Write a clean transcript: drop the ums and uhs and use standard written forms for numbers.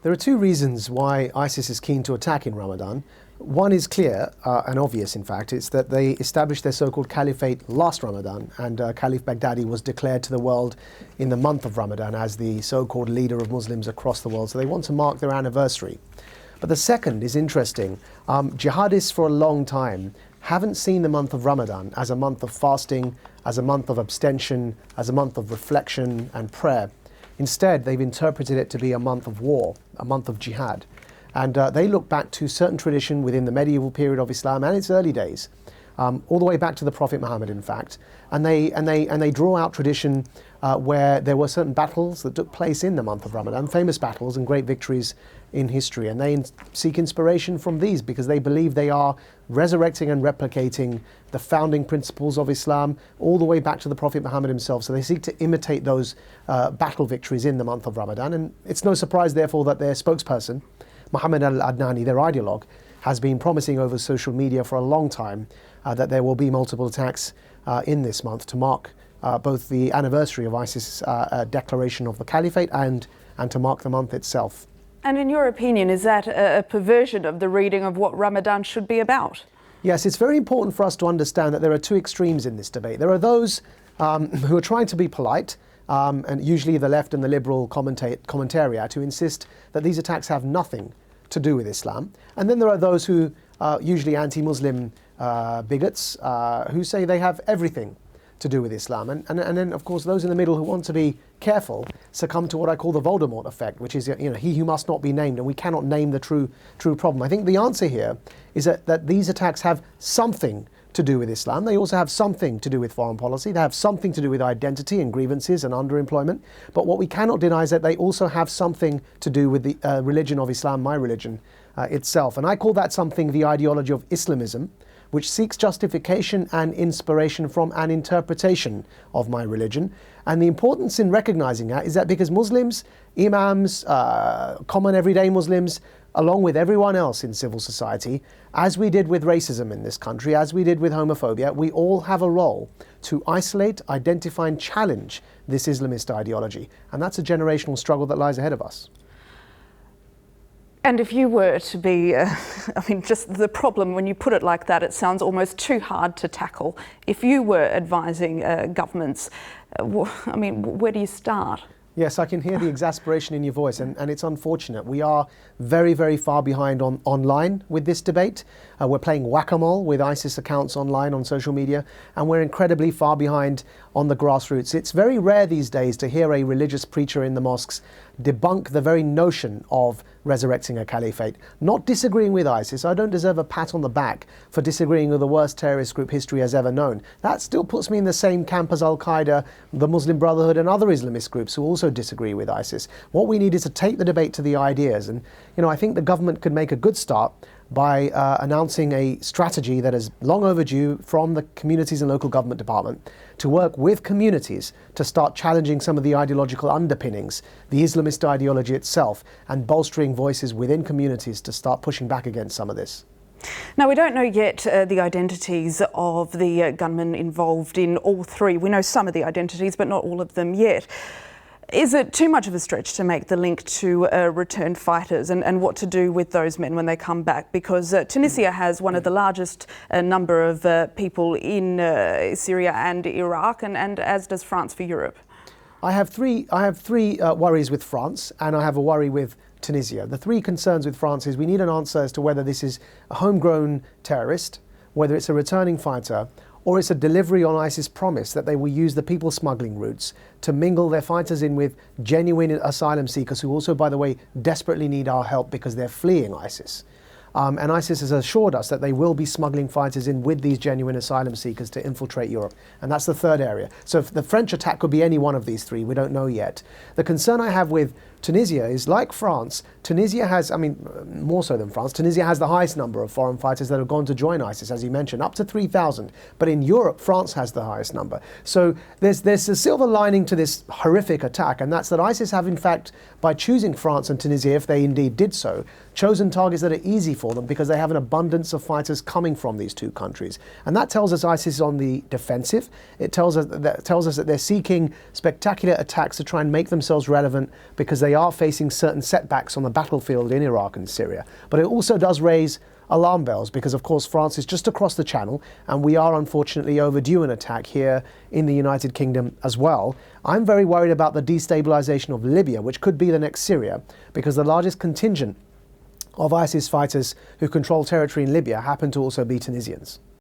There are two reasons why ISIS is keen to attack in Ramadan. One is clear and obvious, in fact. It's that they established their so-called caliphate last Ramadan, and Caliph Baghdadi was declared to the world in the month of Ramadan as the so-called leader of Muslims across the world. So they want to mark their anniversary. But the second is interesting. Jihadists for a long time haven't seen the month of Ramadan as a month of fasting, as a month of abstention, as a month of reflection and prayer. Instead, they've interpreted it to be a month of war, a month of jihad. And they look back to certain tradition within the medieval period of Islam and its early days, all the way back to the Prophet Muhammad, in fact. And they draw out tradition where there were certain battles that took place in the month of Ramadan, famous battles and great victories in history. And they seek inspiration from these because they believe they are resurrecting and replicating the founding principles of Islam all the way back to the Prophet Muhammad himself. So they seek to imitate those battle victories in the month of Ramadan. And it's no surprise, therefore, that their spokesperson, Muhammad al-Adnani, their ideologue, has been promising over social media for a long time that there will be multiple attacks in this month to mark both the anniversary of ISIS' declaration of the caliphate and to mark the month itself. And in your opinion, is that a perversion of the reading of what Ramadan should be about? Yes, it's very important for us to understand that there are two extremes in this debate. There are those who are trying to be polite, and usually the left and the liberal commentariat, who insist that these attacks have nothing to do with Islam. And then there are those who usually anti-Muslim bigots who say they have everything to do with Islam. And then, of course, those in the middle who want to be careful succumb to what I call the Voldemort effect, which is, he who must not be named, and we cannot name the true problem. I think the answer here is that these attacks have something to do with Islam. They also have something to do with foreign policy. They have something to do with identity and grievances and underemployment. But what we cannot deny is that they also have something to do with the religion of Islam, my religion itself. And I call that something the ideology of Islamism, which seeks justification and inspiration from an interpretation of my religion. And the importance in recognizing that is that because Muslims, imams, common everyday Muslims, along with everyone else in civil society, as we did with racism in this country, as we did with homophobia, we all have a role to isolate, identify and challenge this Islamist ideology. And that's a generational struggle that lies ahead of us. And if you were to be, just the problem, when you put it like that, it sounds almost too hard to tackle. If you were advising governments, where do you start? Yes, I can hear the exasperation in your voice, and it's unfortunate. We are very, very far behind online with this debate. We're playing whack-a-mole with ISIS accounts online on social media, and we're incredibly far behind on the grassroots. It's very rare these days to hear a religious preacher in the mosques debunk the very notion of resurrecting a caliphate. Not disagreeing with ISIS. I don't deserve a pat on the back for disagreeing with the worst terrorist group history has ever known. That still puts me in the same camp as Al-Qaeda, the Muslim Brotherhood and other Islamist groups who also disagree with ISIS. What we need is to take the debate to the ideas. And I think the government could make a good start by announcing a strategy that is long overdue from the communities and local government department to work with communities to start challenging some of the ideological underpinnings, the Islamist ideology itself, and bolstering voices within communities to start pushing back against some of this. Now, we don't know yet the identities of the gunmen involved in all three. We know some of the identities, but not all of them yet. Is it too much of a stretch to make the link to returned fighters and what to do with those men when they come back? Because Tunisia has one of the largest number of people in Syria and Iraq, and as does France for Europe. I have three worries with France, and I have a worry with Tunisia. The three concerns with France is we need an answer as to whether this is a homegrown terrorist, whether it's a returning fighter, or it's a delivery on ISIS' promise that they will use the people smuggling routes to mingle their fighters in with genuine asylum seekers who also, by the way, desperately need our help because they're fleeing ISIS. And ISIS has assured us that they will be smuggling fighters in with these genuine asylum seekers to infiltrate Europe. And that's the third area. So if the French attack could be any one of these three, we don't know yet. The concern I have with Tunisia is, like France, Tunisia has, more so than France, Tunisia has the highest number of foreign fighters that have gone to join ISIS, as you mentioned, up to 3,000. But in Europe, France has the highest number. So there's a silver lining to this horrific attack, and that's that ISIS have, in fact, by choosing France and Tunisia, if they indeed did so, chosen targets that are easy for them because they have an abundance of fighters coming from these two countries. And that tells us ISIS is on the defensive. It tells us that they're seeking spectacular attacks to try and make themselves relevant because they they are facing certain setbacks on the battlefield in Iraq and Syria. But it also does raise alarm bells because, of course, France is just across the channel and we are unfortunately overdue an attack here in the United Kingdom as well. I'm very worried about the destabilization of Libya, which could be the next Syria, because the largest contingent of ISIS fighters who control territory in Libya happen to also be Tunisians.